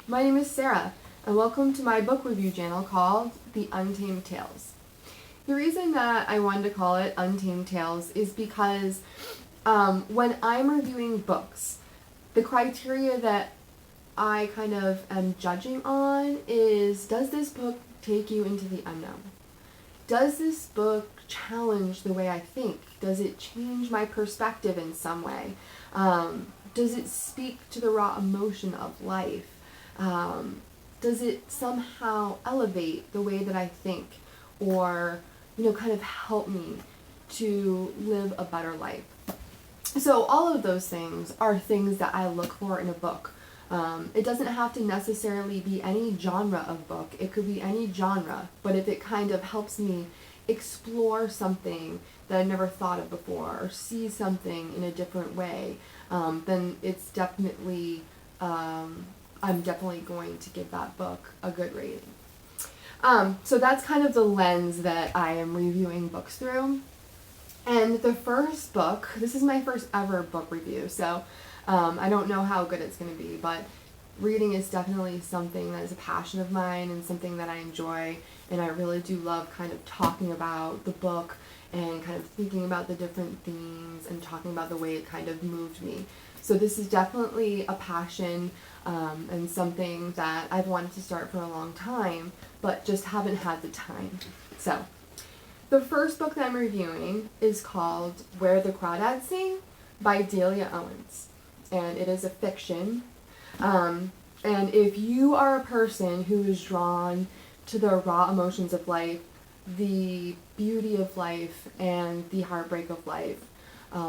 My name is Sarah, and welcome to my book review channel called The Untamed Tales. The reason that I wanted to call it Untamed Tales is because when I'm reviewing books, the criteria that I kind of am judging on is, does this book take you into the unknown? Does this book challenge the way I think? Does it change my perspective in some way? Does it speak to the raw emotion of life? Does it somehow elevate the way that I think, or, kind of help me to live a better life? So all of those things are things that I look for in a book. It doesn't have to necessarily be any genre of book. It could be any genre, but if it kind of helps me explore something that I never thought of before, or see something in a different way, then it's definitely, I'm definitely going to give that book a good rating. So that's kind of the lens that I am reviewing books through. And the first book, this is my first ever book review, so I don't know how good it's going to be, but reading is definitely something that is a passion of mine and something that I enjoy, and I really do love kind of talking about the book and kind of thinking about the different themes and talking about the way it kind of moved me. So this is definitely a passion and something that I've wanted to start for a long time, but just haven't had the time. So the first book that I'm reviewing is called Where the Crawdads Sing by Delia Owens, and it is a fiction. And if you are a person who is drawn to the raw emotions of life, the beauty of life, and the heartbreak of life,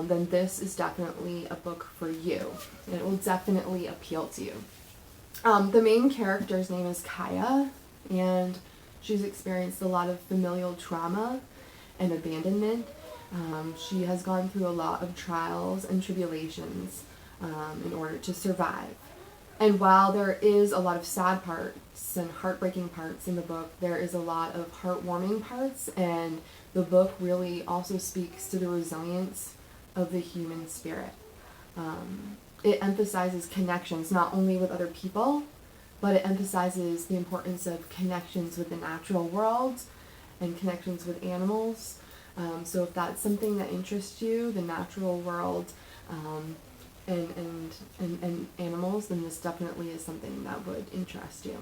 then this is definitely a book for you, and it will definitely appeal to you. The main character's name is Kaya, and she's experienced a lot of familial trauma and abandonment. She has gone through a lot of trials and tribulations in order to survive. And while there is a lot of sad parts and heartbreaking parts in the book, there is a lot of heartwarming parts, and the book really also speaks to the resilience of the human spirit. It emphasizes connections not only with other people, but it emphasizes the importance of connections with the natural world and connections with animals. So if that's something that interests you, the natural world, and animals, then this definitely is something that would interest you.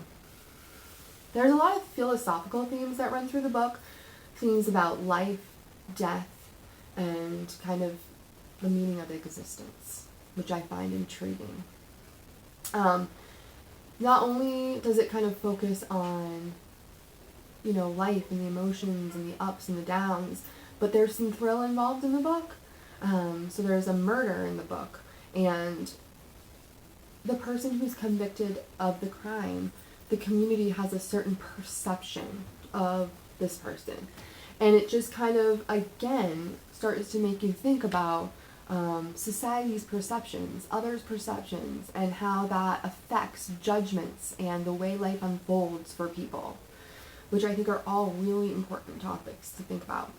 There's a lot of philosophical themes that run through the book, themes about life, death, and kind of the meaning of existence, which I find intriguing. Not only does it kind of focus on, life and the emotions and the ups and the downs, but there's some thrill involved in the book. So there's a murder in the book, and the person who's convicted of the crime, the community has a certain perception of this person. And it just kind of, again, starts to make you think about society's perceptions, others' perceptions, and how that affects judgments and the way life unfolds for people, which I think are all really important topics to think about.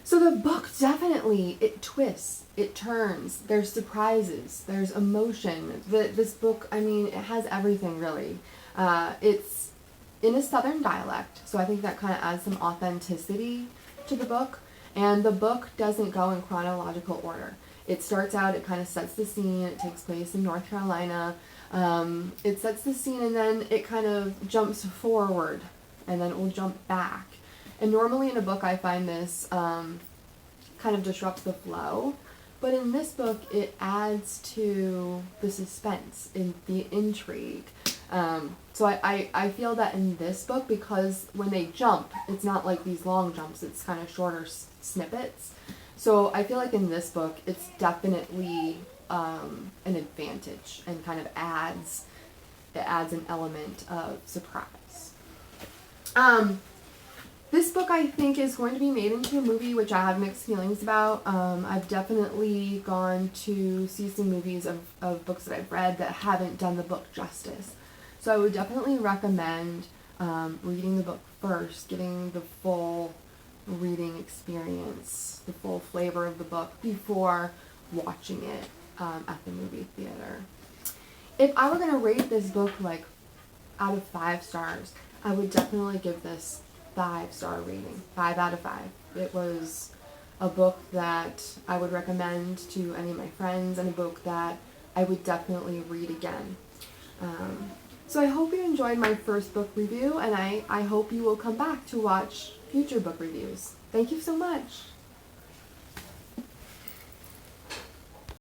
So the book definitely, it twists, it turns, there's surprises, there's emotion. This book, it has everything really. It's in a southern dialect, so I think that kind of adds some authenticity to the book. And the book doesn't go in chronological order. It starts out, it kind of sets the scene, it takes place in North Carolina. It sets the scene and then it kind of jumps forward and then it will jump back. And normally in a book I find this kind of disrupts the flow, but in this book it adds to the suspense and the intrigue. So I feel that in this book, because when they jump, it's not like these long jumps, it's kind of shorter snippets. So I feel like in this book it's definitely an advantage and kind of adds an element of surprise. This book I think is going to be made into a movie, which I have mixed feelings about. I've definitely gone to see some movies of books that I've read that haven't done the book justice. So I would definitely recommend reading the book first, getting the full reading experience, the full flavor of the book before watching it at the movie theater. if I were going to rate this book like out of 5 stars, I would definitely give this 5-star rating. 5 out of 5. It was a book that I would recommend to any of my friends, and a book that I would definitely read again. So I hope you enjoyed my first book review, and I hope you will come back to watch future book reviews. Thank you so much.